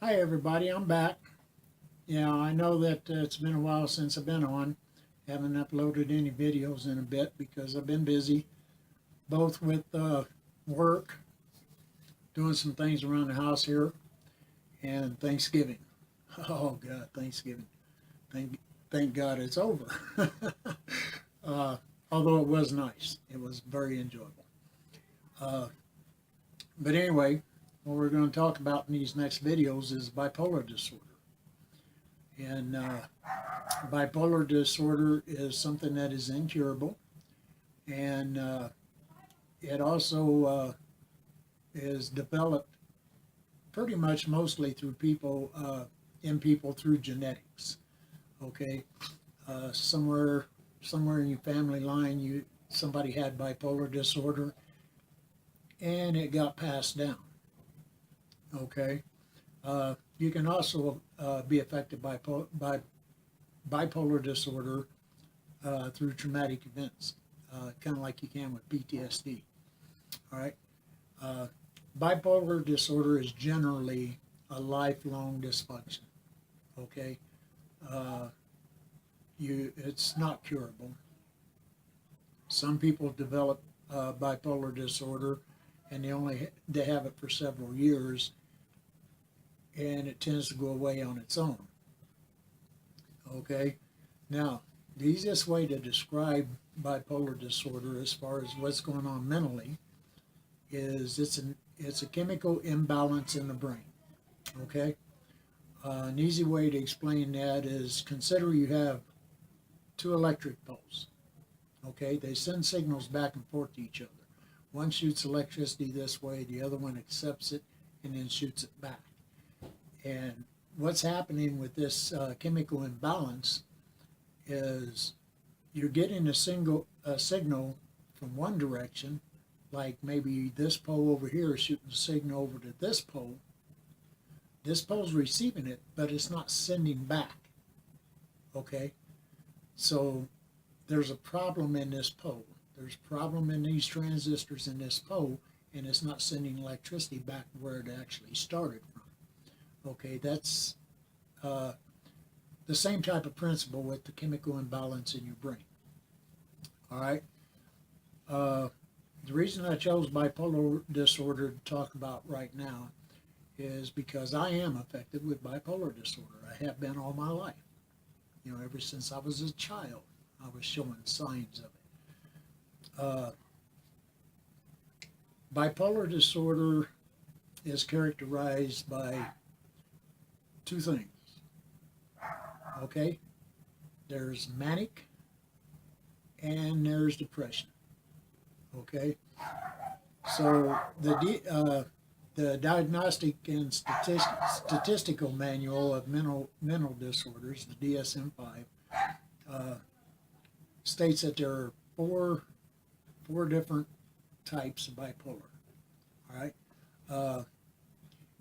Hi everybody, I'm back. Yeah, I know that it's been a while since I've been on. Haven't uploaded any videos in a bit because I've been busy, both with work, doing some things around the house here, and Thanksgiving. Oh God, Thanksgiving. Thank, thank God it's over. uh, Although it was nice. It was very enjoyable. Uh, but anyway, what we're going to talk about in these next videos is bipolar disorder. And bipolar disorder is something that is incurable, and it also is developed pretty much mostly through people, in people through genetics. Okay, somewhere in your family line, somebody had bipolar disorder, and it got passed down. Okay, you can also be affected by bipolar disorder through traumatic events, kind of like you can with PTSD. All right. Uh, Bipolar disorder is generally a lifelong dysfunction. Okay. Uh, it's not curable. Some people develop bipolar disorder, and they have it for several years, and it tends to go away on its own. Okay. Now, the easiest way to describe bipolar disorder as far as what's going on mentally is it's a chemical imbalance in the brain. Okay, an easy way to explain that is consider you have two electric poles. Okay, they send signals back and forth to each other. One shoots electricity this way, the other one accepts it and then shoots it back. And what's happening with this chemical imbalance is you're getting a signal from one direction, like maybe this pole over here is shooting a signal over to this pole. This pole's receiving it, but it's not sending back. Okay? So there's a problem in this pole. There's a problem in these transistors in this pole, and it's not sending electricity back where it actually started from. Okay, that's the same type of principle with the chemical imbalance in your brain. All right? The reason I chose bipolar disorder to talk about right now is because I am affected with bipolar disorder. I have been all my life. You know, ever since I was a child, I was showing signs of it. Bipolar disorder is characterized by two things. Okay? There's manic and there's depression. Okay? So the Diagnostic and Statistical Manual of Mental Disorders, the DSM-5, states that there are four different types of bipolar. All right,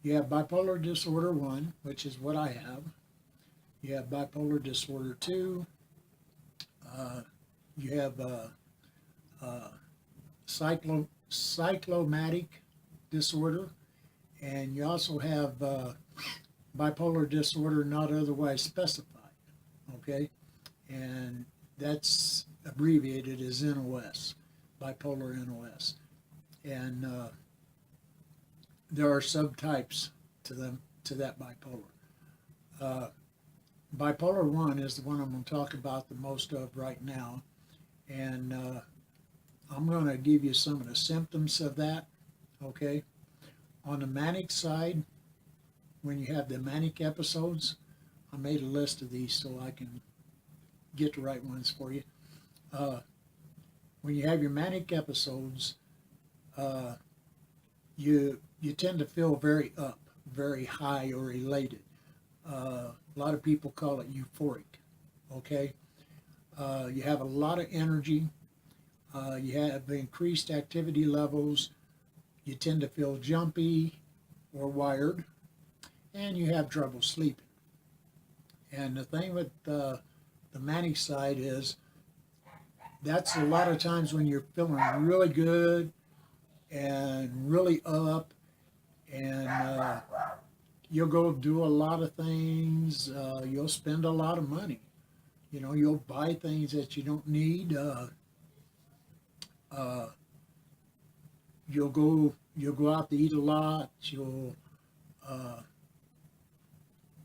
you have bipolar disorder 1, which is what I have. You have bipolar disorder 2. You have cyclothymia disorder, and you also have bipolar disorder not otherwise specified. Okay, and that's abbreviated as NOS, bipolar NOS, and there are subtypes to that bipolar. Bipolar 1 is the one I'm going to talk about the most of right now, and I'm going to give you some of the symptoms of that. Okay, on the manic side, when you have the manic episodes, I made a list of these so I can get the right ones for you. When you have your manic episodes, you tend to feel very up, very high or elated. A lot of people call it euphoric. Okay, you have a lot of energy. You have increased activity levels. You tend to feel jumpy or wired, and you have trouble sleeping. And the thing with the manic side is that's a lot of times when you're feeling really good and really up, and you'll go do a lot of things. You'll spend a lot of money. You know, you'll buy things that you don't need. Uh, you'll go out to eat a lot. You'll uh,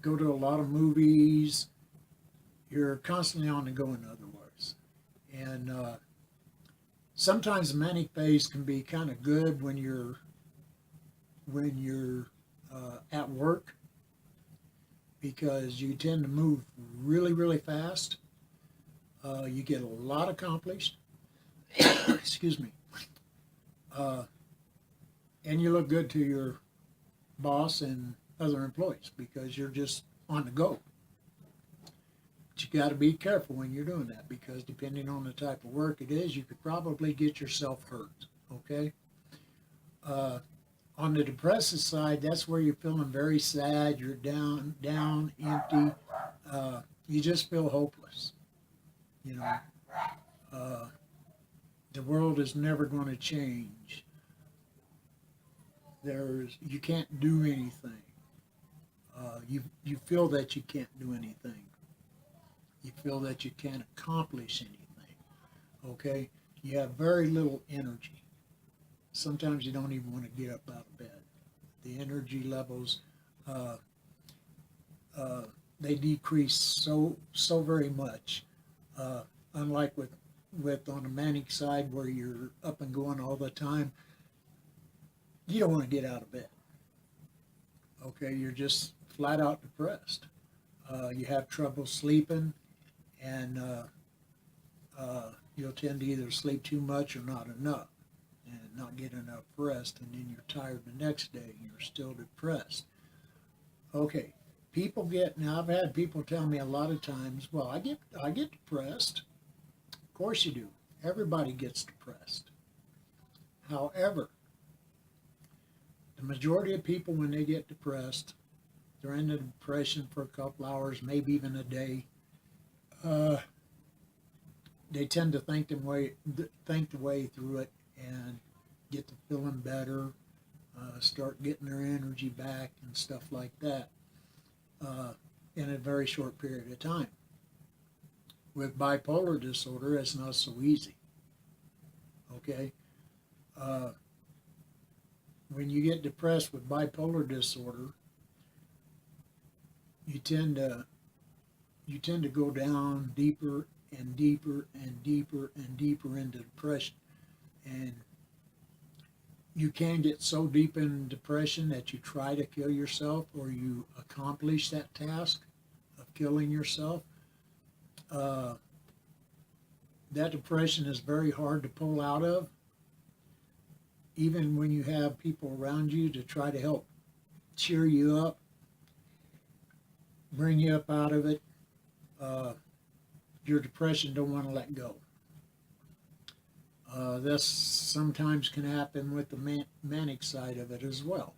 go to a lot of movies. You're constantly on the go, in other words. And sometimes the manic phase can be kind of good when you're at work, because you tend to move really, really fast. You get a lot accomplished. Excuse me. Uh, and you look good to your boss and other employees because you're just on the go. But you got to be careful when you're doing that, because depending on the type of work it is, you could probably get yourself hurt. Okay. Uh, on the depressive side, that's where you're feeling very sad. You're down, empty. You just feel hopeless. You know, uh, the world is never going to change. You can't do anything. You feel that you can't do anything. You feel that you can't accomplish anything. Okay, you have very little energy. Sometimes you don't even want to get up out of bed. The energy levels, uh, uh, they decrease so very much. Uh, Unlike with on the manic side, where you're up and going all the time, you don't want to get out of bed. Okay, you're just flat out depressed. You have trouble sleeping, and you'll tend to either sleep too much or not enough, and not get enough rest, and then you're tired the next day and you're still depressed. Okay, now I've had people tell me a lot of times, well, I get depressed. Of course you do. Everybody gets depressed. However, the majority of people, when they get depressed, they're in the depression for a couple hours, maybe even a day. Uh, they tend to think the way through it and get to feeling better, start getting their energy back and stuff like that uh, in a very short period of time. With bipolar disorder, it's not so easy. Okay, uh, when you get depressed with bipolar disorder, you tend to go down deeper and deeper and deeper and deeper into depression, and you can get so deep in depression that you try to kill yourself, or you accomplish that task of killing yourself. Uh, that depression is very hard to pull out of, even when you have people around you to try to help cheer you up, bring you up out of it. Uh, your depression don't want to let go. This sometimes can happen with the manic side of it as well.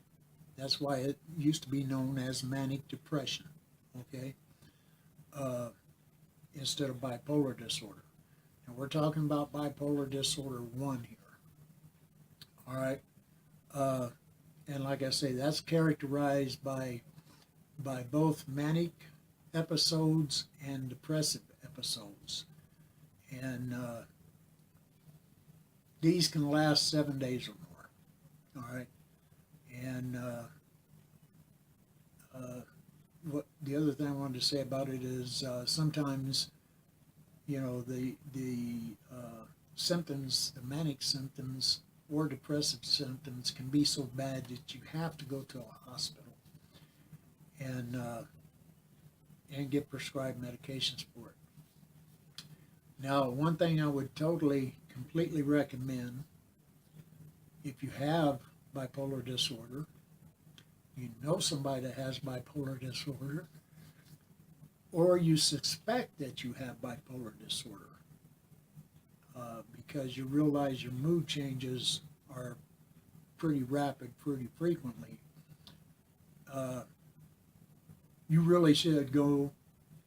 That's why it used to be known as manic depression, okay, uh, instead of bipolar disorder. And we're talking about bipolar disorder 1 here, all right? Uh, and like I say, that's characterized by both manic episodes and depressive episodes. And these can last 7 days or more, all right? And what the other thing I wanted to say about it is sometimes, you know, the symptoms, the manic symptoms or depressive symptoms can be so bad that you have to go to a hospital and get prescribed medications for it. Now, one thing I would completely recommend, if you have bipolar disorder, you know somebody that has bipolar disorder, or you suspect that you have bipolar disorder, because you realize your mood changes are pretty rapid, pretty frequently, you really should go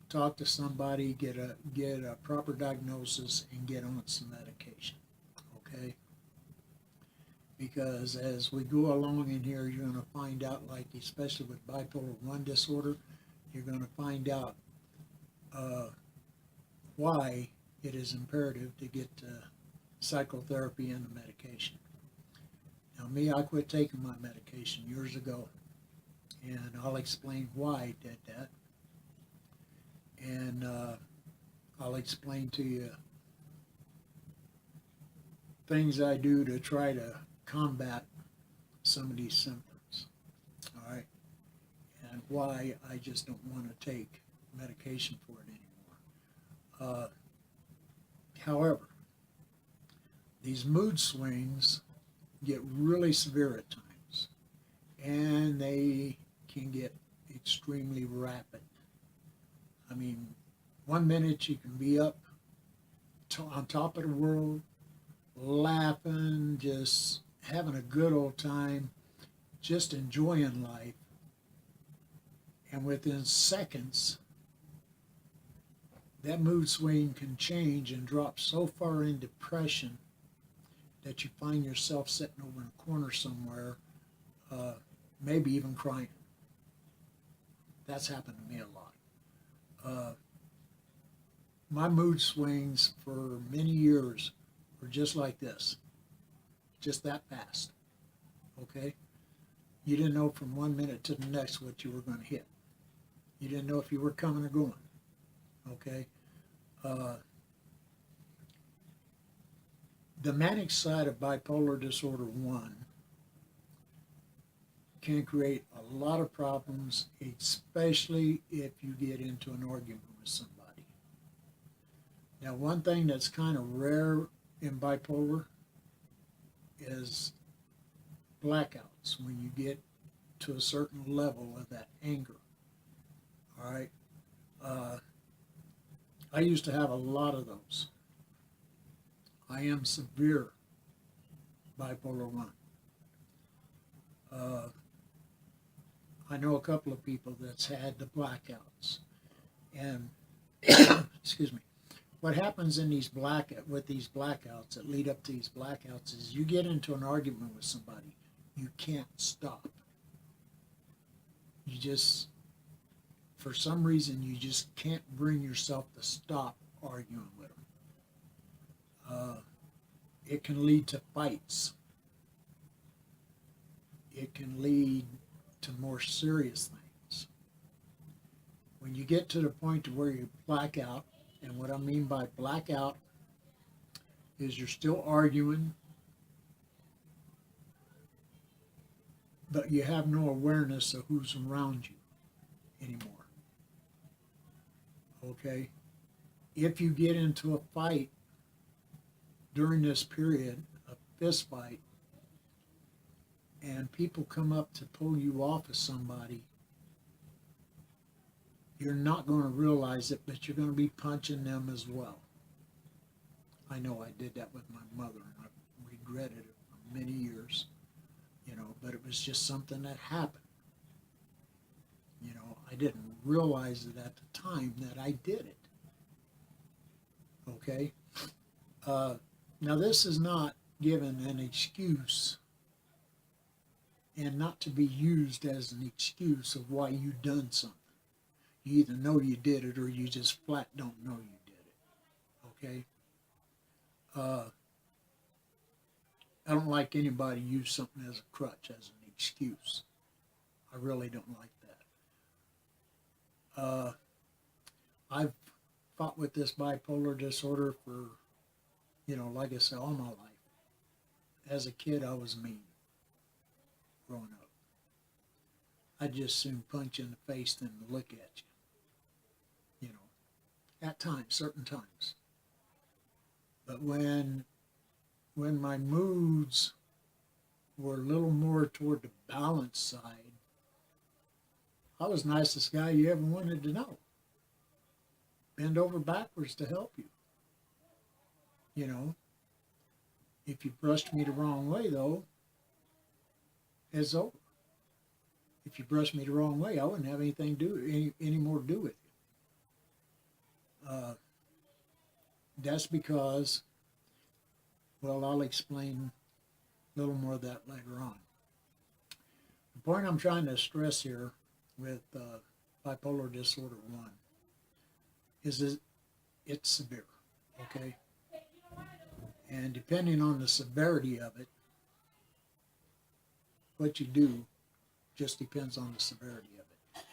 talk to somebody, get a proper diagnosis, and get on some medication. Okay. because as we go along in here, you're going to find out, like especially with bipolar I disorder, you're going to find out why it is imperative to get psychotherapy and the medication. Now me, I quit taking my medication years ago, and I'll explain why I did that. And I'll explain to you things I do to try to combat some of these symptoms, all right, and why I just don't want to take medication for it anymore. However, these mood swings get really severe at times, and they can get extremely rapid. I mean, 1 minute you can be up on top of the world, laughing, just having a good old time, just enjoying life. And within seconds, that mood swing can change and drop so far in depression that you find yourself sitting over in a corner somewhere, maybe even crying. That's happened to me a lot. My mood swings for many years were just like this, just that fast, okay? You didn't know from 1 minute to the next what you were going to hit. You didn't know if you were coming or going, okay? The manic side of bipolar disorder 1 can create a lot of problems, especially if you get into an argument with somebody. Now, one thing that's kind of rare in bipolar is blackouts when you get to a certain level of that anger. All right. I used to have a lot of those. I am severe bipolar 1. I know a couple of people that's had the blackouts. And, excuse me, what happens in these these blackouts that lead up to these blackouts is you get into an argument with somebody, you can't stop. You just, for some reason, you just can't bring yourself to stop arguing with them. It can lead to fights. It can lead to more serious things. When you get to the point to where you black out, and what I mean by blackout is you're still arguing, but you have no awareness of who's around you anymore. Okay? If you get into a fight during this period, a fist fight, and people come up to pull you off of somebody, you're not going to realize it, but you're going to be punching them as well. I know I did that with my mother, and I regretted it for many years, but it was just something that happened. I didn't realize it at the time that I did it. Okay? Now, this is not given an excuse and not to be used as an excuse of why you've done something. You either know you did it or you just flat don't know you did it. Okay? I don't like anybody use something as a crutch, as an excuse. I really don't like that. I've fought with this bipolar disorder for, like I said, all my life. As a kid, I was mean growing up. I'd just soon punch you in the face than to look at you, at times, certain times. But when my moods were a little more toward the balance side, I was the nicest guy you ever wanted to know. Bend over backwards to help you. If you brushed me the wrong way, though, it's over. If you brushed me the wrong way, I wouldn't have anything to do any more to do with you. That's because, well, I'll explain a little more of that later on. The point I'm trying to stress here with bipolar disorder 1 is that it's severe, okay? And depending on the severity of it, what you do just depends on the severity of it,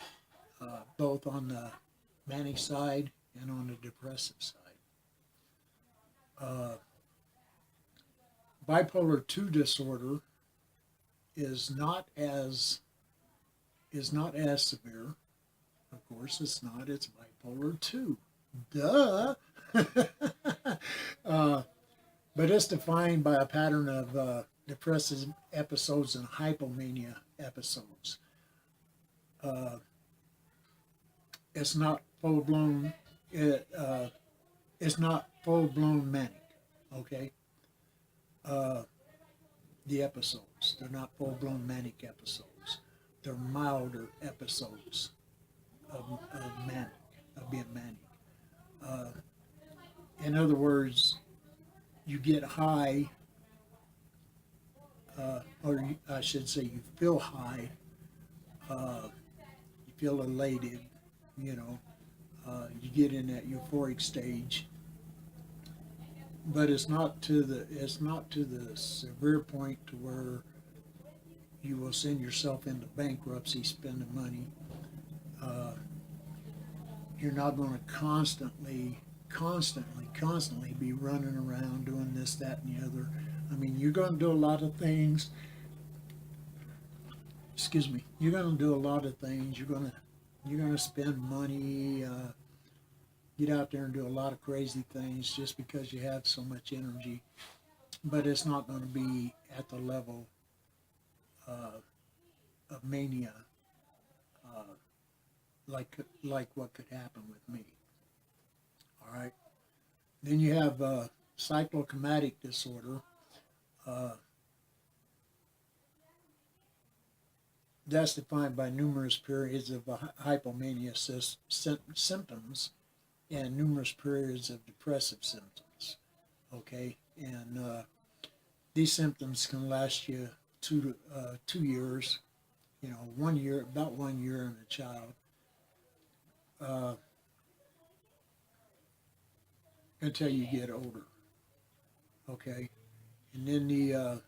both on the manic side and on the depressive side. Bipolar II disorder is not as severe. Of course, it's not. It's bipolar II. Duh. But it's defined by a pattern of depressive episodes and hypomania episodes. It's not full blown. It's not full blown manic. Okay. The episodes. They're not full blown manic episodes. They're milder episodes of being manic. In other words, you get high, or I should say you feel high, you feel elated, you get in that euphoric stage, but it's not to the severe point to where you will send yourself into bankruptcy spending money. You're not going to constantly be running around doing this, that, and the other. I mean, you're going to do a lot of things. Excuse me. You're going to do a lot of things. You're going to spend money, get out there and do a lot of crazy things just because you have so much energy. But it's not going to be at the level of mania, like what could happen with me. All right. Then you have cyclothymic disorder. That's defined by numerous periods of hypomania symptoms and numerous periods of depressive symptoms. Okay, and these symptoms can last you 2 years. 1 year, about 1 year in a child. Until you get older, okay? And then the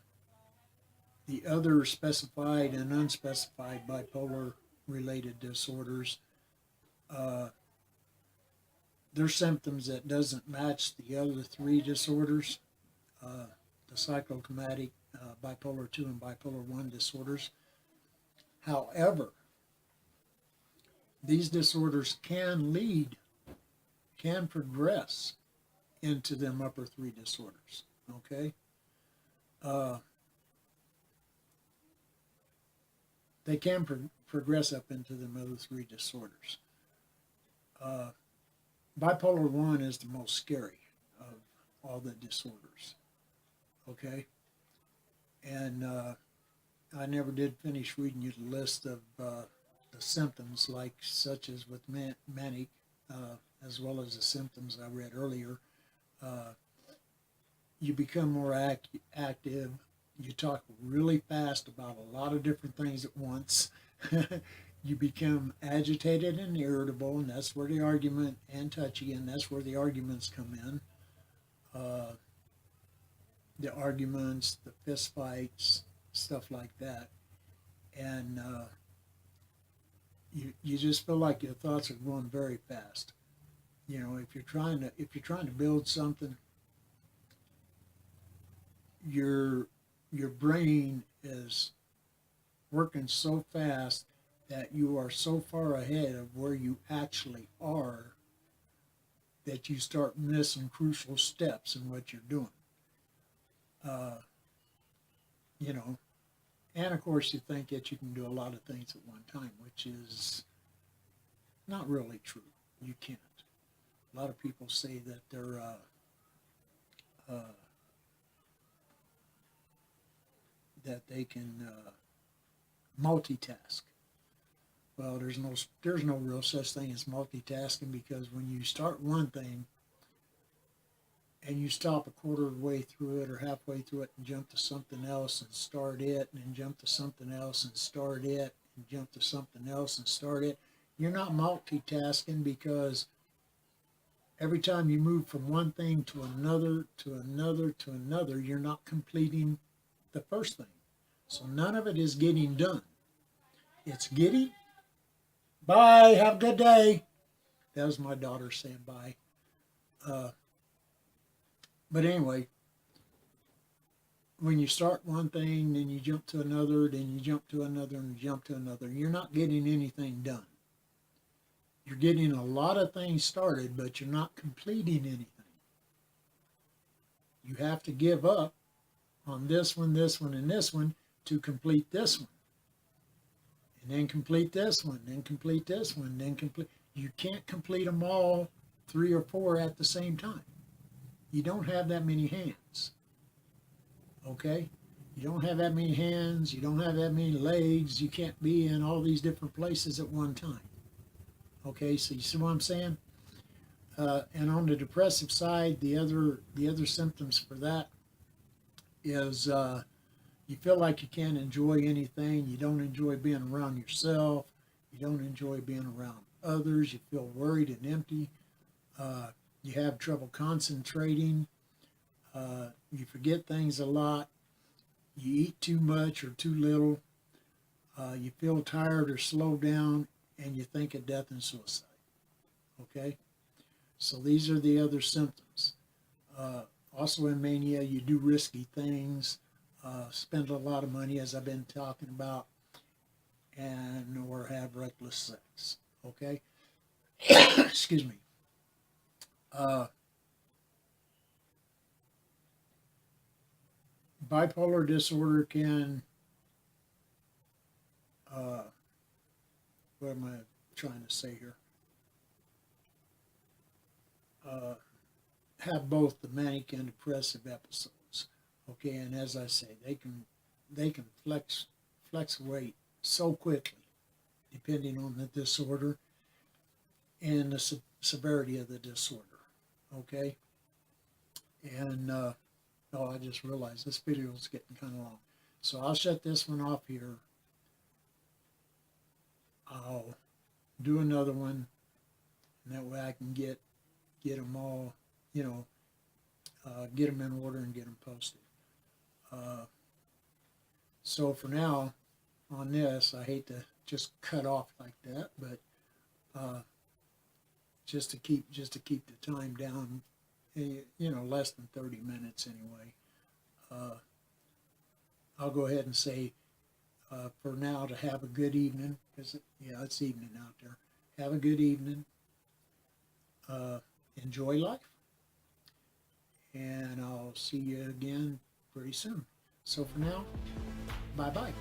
other specified and unspecified bipolar related disorders, they're symptoms that doesn't match the other 3 disorders, the cyclothymic, bipolar II, and bipolar I disorders. However, these disorders can progress into them upper 3 disorders, okay? They can progress up into them other 3 disorders. Bipolar I is the most scary of all the disorders, okay? And I never did finish reading you the list of the symptoms, such as with manic, as well as the symptoms I read earlier. You become more active. You talk really fast about a lot of different things at once. You become agitated and irritable, and that's where the argument, and touchy, and that's where the arguments come in. The arguments, the fist fights, stuff like that. And you just feel like your thoughts are going very fast. If you're trying to build something, your brain is working so fast that you are so far ahead of where you actually are that you start missing crucial steps in what you're doing. And of course you think that you can do a lot of things at one time, which is not really true. You can't. A lot of people say that they're that they can multitask. Well, there's no real such thing as multitasking, because when you start one thing and you stop a quarter of the way through it or halfway through it and jump to something else and start it, and then jump to something else and start it, and jump to something else and start it, you're not multitasking, because every time you move from one thing to another, to another, to another, you're not completing the first thing. So none of it is getting done. It's getting, bye, have a good day. That was my daughter saying bye. But anyway, when you start one thing, then you jump to another, then you jump to another, and you jump to another, you're not getting anything done. You're getting a lot of things started, but you're not completing anything. You have to give up on this one, and this one to complete this one. And then complete this one, then complete this one, then complete. You can't complete them all 3 or 4 at the same time. You don't have that many hands. Okay? You don't have that many hands. You don't have that many legs. You can't be in all these different places at one time. Okay, so you see what I'm saying? And on the depressive side, the other symptoms for that is you feel like you can't enjoy anything. You don't enjoy being around yourself. You don't enjoy being around others. You feel worried and empty. You have trouble concentrating. You forget things a lot. You eat too much or too little. You feel tired or slowed down, and you think of death and suicide. Okay? So these are the other symptoms. Also in mania, you do risky things, spend a lot of money, as I've been talking about, and or have reckless sex. Okay? Excuse me. Bipolar disorder can, what am I trying to say here? Have both the manic and depressive episodes. Okay, and as I say, they can fluctuate so quickly depending on the disorder and the severity of the disorder. Okay, and oh, I just realized this video is getting kind of long, so I'll shut this one off here. I'll do another one, and that way I can get them all, you know, get them in order and get them posted. So for now, on this, I hate to just cut off like that, but just to keep the time down, you know, less than 30 minutes anyway. I'll go ahead and say for now to have a good evening, because yeah, it's evening out there. Have a good evening. Enjoy life, and I'll see you again pretty soon. So for now, bye-bye.